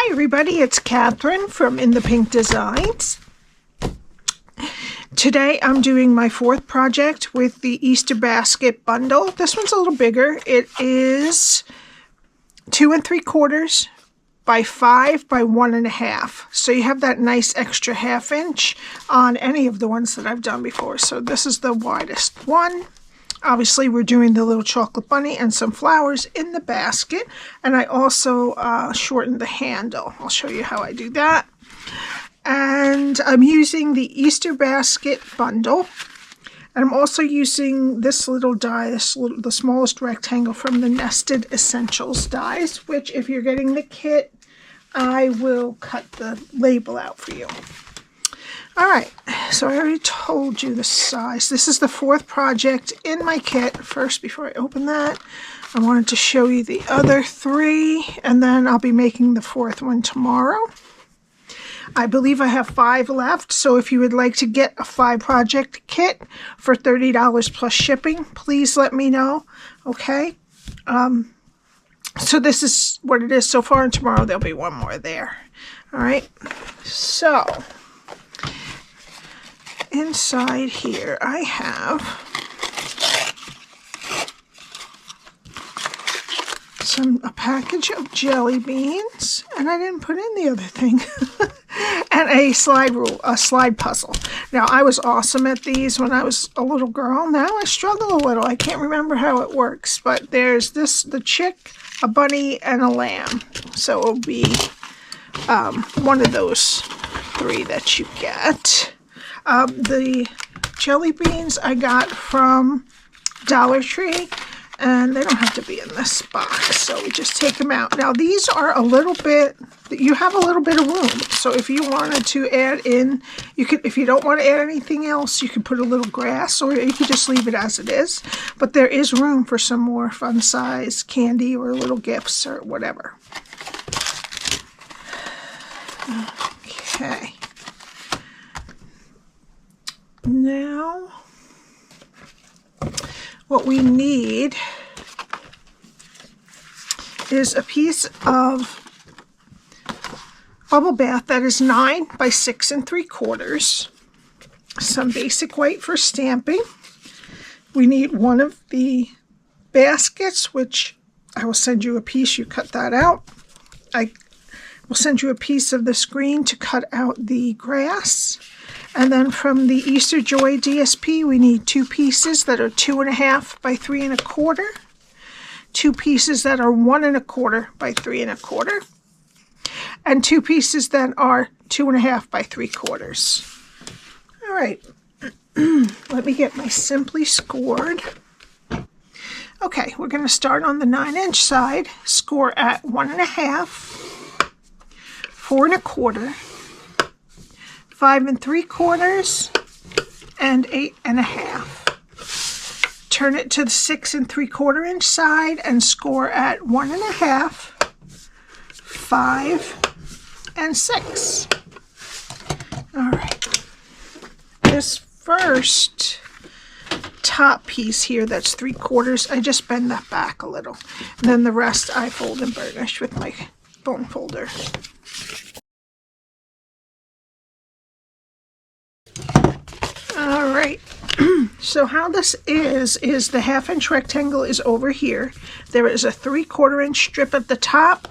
Hi everybody, it's Cathryn from In the Pink Designs. Today I'm doing my fourth project with the Easter basket bundle. This one's a little bigger. It is 2 3/4 by 5 by 1.5. So you have that nice extra 1/2 inch on any of the ones that I've done before. So this is the widest one. Obviously, we're doing the little chocolate bunny and some flowers in the basket. And I also shortened the handle. I'll show you how I do that. And I'm using the Easter basket bundle. And I'm also using this little die, the smallest rectangle from the Nested Essentials dies, which if you're getting the kit, I will cut the label out for you. Alright, so I already told you the size. This is the fourth project in my kit. First, before I open that, I wanted to show you the other 3, and then I'll be making the 4th one tomorrow. I believe I have 5 left, so if you would like to get a 5 project kit for $30 plus shipping, please let me know, okay? So this is what it is so far, and tomorrow there'll be one more there. Alright, so inside here I have a package of jelly beans, and I didn't put in the other thing, and a slide puzzle. Now I was awesome at these when I was a little girl. Now I struggle a little. I can't remember how it works, but there's the chick, a bunny, and a lamb. So it'll be one of those 3 that you get. The jelly beans I got from Dollar Tree, and they don't have to be in this box, so we just take them out. Now these are a little bit, you have a little bit of room, so if you wanted to add in, you could, if you don't want to add anything else, you could put a little grass, or you could just leave it as it is, but there is room for some more fun size candy or little gifts or whatever. Okay. Now, what we need is a piece of bubble bath that is 9 by 6 3/4. Some basic white for stamping. We need one of the baskets, which I will send you a piece. You cut that out. I will send you a piece of the green to cut out the grass. And then from the Easter Joy DSP, we need 2 pieces that are 2 1/2 by 3 1/4. 2 pieces that are 1 1/4 by 3 1/4. And 2 pieces that are 2 1/2 by 3/4. All right, let me get my Simply Scored. Okay, we're going to start on the 9-inch side, score at 1 1/2, 4 1/4, 5 3/4, and 8 1/2. Turn it to the 6 3/4 inch side and score at 1 1/2, 5, and 6. All right. This first top piece here, that's 3/4, I just bend that back a little. And then the rest I fold and burnish with my bone folder. All right, so how this is the 1/2 inch rectangle is over here. There is a 3/4 inch strip at the top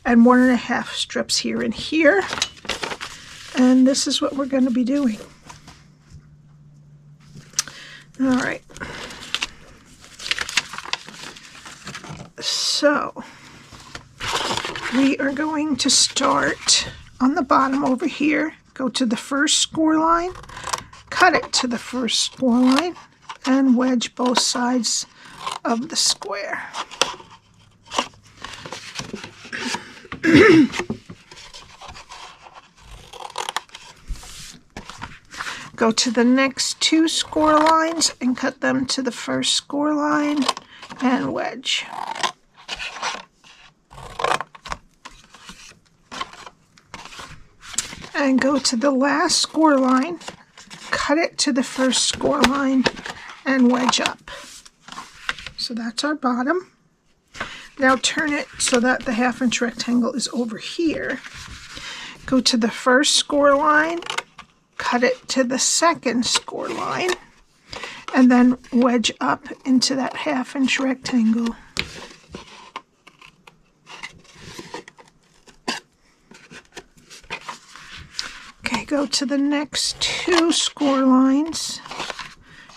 and 1 1/2 strips here and here. And this is what we're going to be doing. All right. So we are going to start on the bottom over here, go to the first score line, cut it to the first score line, and wedge both sides of the square. Go to the next 2 score lines and cut them to the first score line and wedge. And go to the last score line, cut it to the first score line, and wedge up. So that's our bottom. Now turn it so that the 1/2 inch rectangle is over here. Go to the first score line, cut it to the second score line, and then wedge up into that 1/2 inch rectangle. Okay, go to the next 2 score lines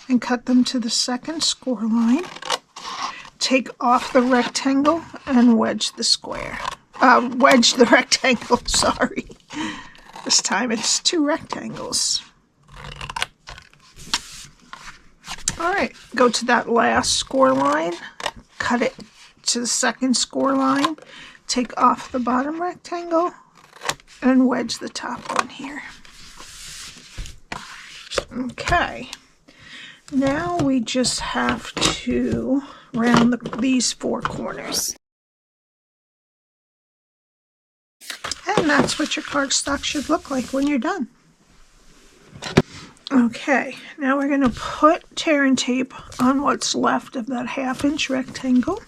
and cut them to the second score line. Take off the rectangle and wedge the square. Wedge the rectangle, sorry. This time it's 2 rectangles. Alright, go to that last score line, cut it to the second score line, take off the bottom rectangle, and wedge the top one here. Okay, now we just have to round these 4 corners. And that's what your cardstock should look like when you're done. Okay, now we're going to put tear and tape on what's left of that 1/2 inch rectangle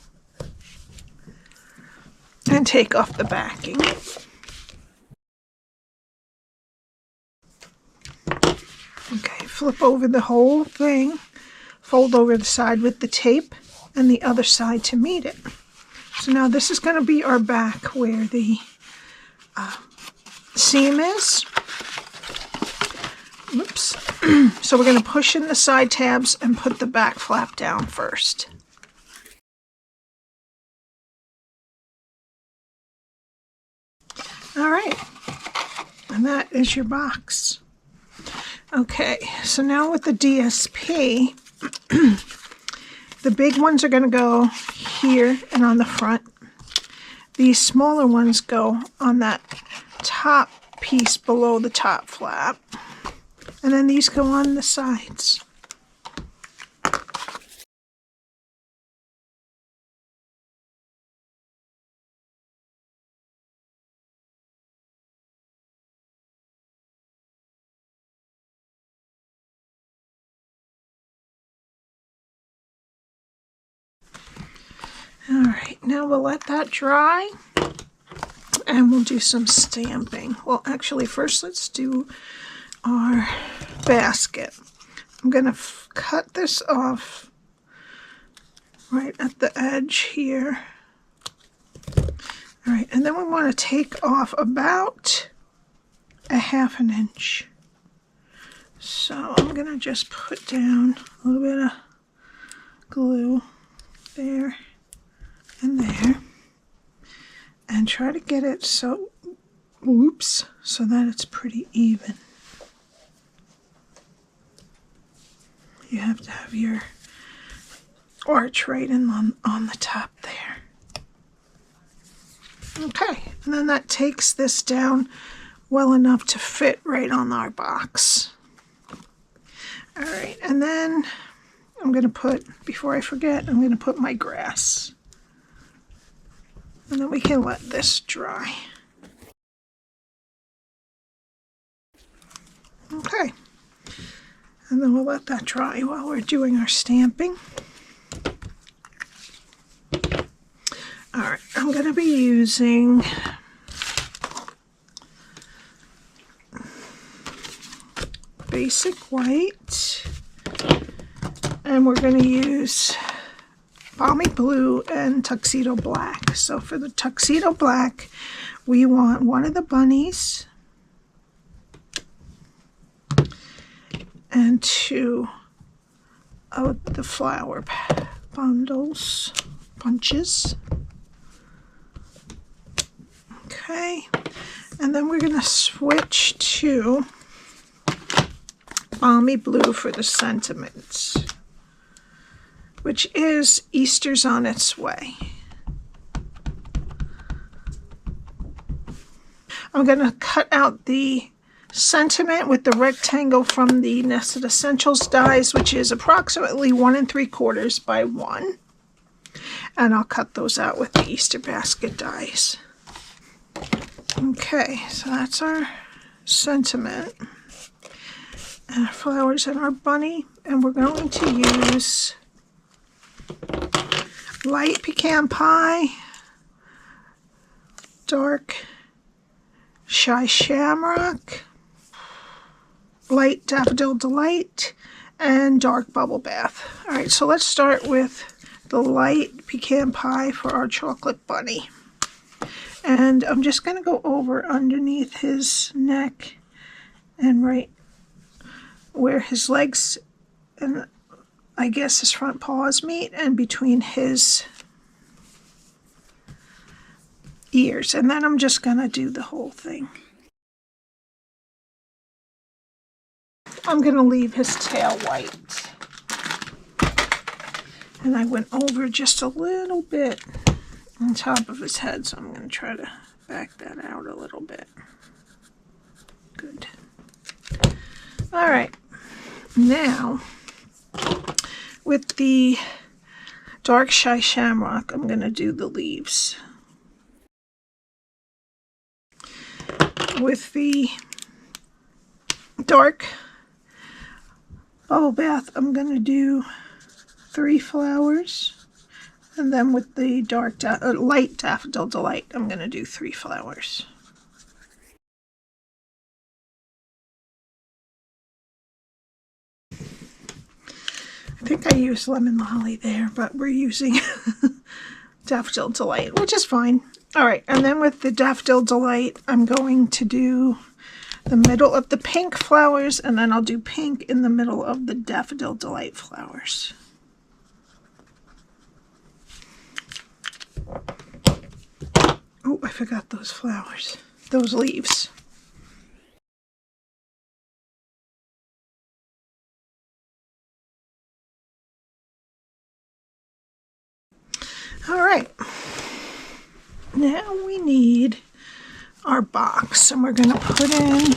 and take off the backing. Okay, flip over the whole thing, fold over the side with the tape and the other side to meet it. So now this is going to be our back where the seam is. Oops. So we're going to push in the side tabs and put the back flap down first. All right, and that is your box. Okay, so now with the DSP, the big ones are going to go here and on the front. These smaller ones go on that top piece below the top flap. And then these go on the sides. All right, now we'll let that dry and we'll do some stamping. Well, actually, first let's do our basket. I'm going to cut this off right at the edge here. All right, and then we want to take off about a 1/2 inch. So I'm going to just put down a little bit of glue there and there and try to get it so that it's pretty even. You have to have your arch right in on the top there. Okay, and then that takes this down well enough to fit right on our box. All right, and then I'm going to put, before I forget, I'm going to put my grass. And then we can let this dry. Okay. And then we'll let that dry while we're doing our stamping. All right, I'm going to be using basic white, and we're going to use Balmy Blue and Tuxedo Black. So for the Tuxedo Black, we want one of the bunnies and 2 of the flower bunches. Okay, and then we're going to switch to Balmy Blue for the sentiments, which is Easter's on its way. I'm going to cut out the sentiment with the rectangle from the Nested Essentials dies, which is approximately 1 3/4 by 1. And I'll cut those out with the Easter basket dies. Okay, so that's our sentiment. And our flowers and our bunny. And we're going to use light pecan pie dark Shy Shamrock, light Daffodil Delight, and dark Bubble Bath. All right, so let's start with the light Pecan Pie for our chocolate bunny. And I'm just going to go over underneath his neck and right where his legs and I guess his front paws meet, and between his ears. And then I'm just going to do the whole thing. I'm going to leave his tail white. And I went over just a little bit on top of his head, so I'm going to try to back that out a little bit. Good. All right. Now, with the dark Shy Shamrock, I'm going to do the leaves. With the dark Bubble Bath, I'm going to do 3 flowers. And then with the dark light Daffodil Delight, I'm going to do 3 flowers. I think I used Lemon Lolly there, but we're using Daffodil Delight, which is fine. All right, and then with the Daffodil Delight, I'm going to do the middle of the pink flowers, and then I'll do pink in the middle of the Daffodil Delight flowers. Oh, I forgot those flowers, those leaves. All right, now we need our box, and we're going to put in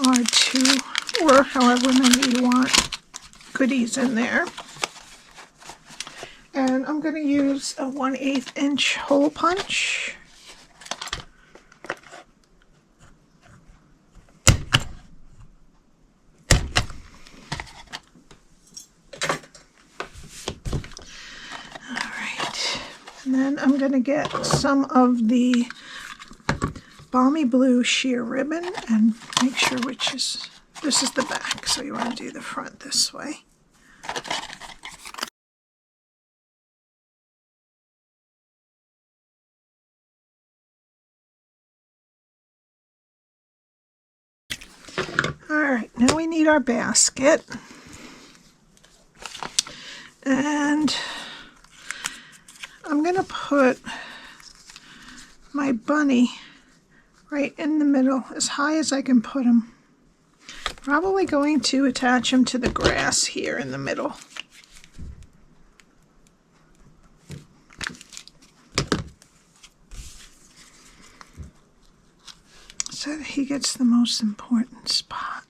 our 2 or however many you want goodies in there. And I'm going to use a 1/8 inch hole punch. And then I'm going to get some of the Balmy Blue sheer ribbon and make sure which is, this is the back, so you want to do the front this way. All right, now we need our basket. And I'm going to put my bunny right in the middle, as high as I can put him. Probably going to attach him to the grass here in the middle. So that he gets the most important spot.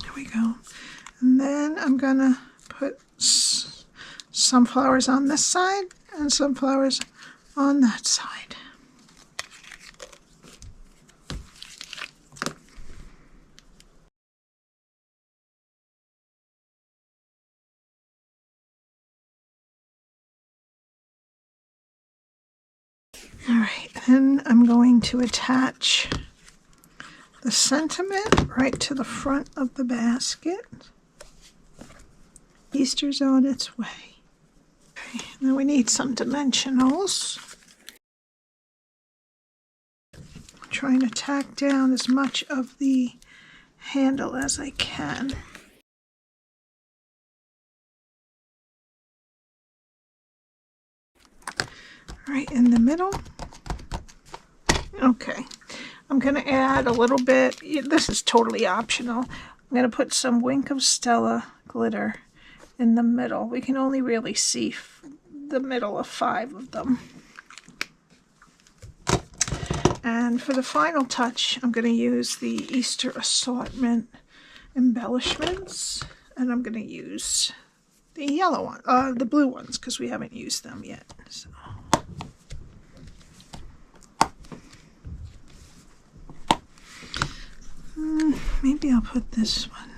There we go. And then I'm going to put some flowers on this side and some flowers on that side. All right, then I'm going to attach the sentiment right to the front of the basket. Easter's on its way. Okay, now we need some dimensionals. I'm trying to tack down as much of the handle as I can. Right in the middle. Okay, I'm going to add a little bit, this is totally optional, I'm going to put some Wink of Stella glitter in the middle. We can only really see the middle of 5 of them. And for the final touch, I'm going to use the Easter Assortment Embellishments, and I'm going to use the yellow one, the blue ones, because we haven't used them yet. So. Maybe I'll put this one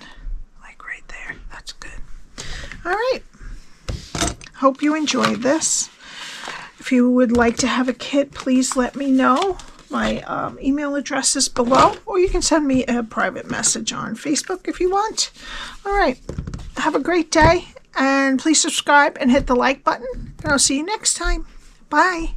like right there. That's good. All right. Hope you enjoyed this. If you would like to have a kit, please let me know. My email address is below, or you can send me a private message on Facebook if you want. All right. Have a great day, and please subscribe and hit the like button, and I'll see you next time. Bye.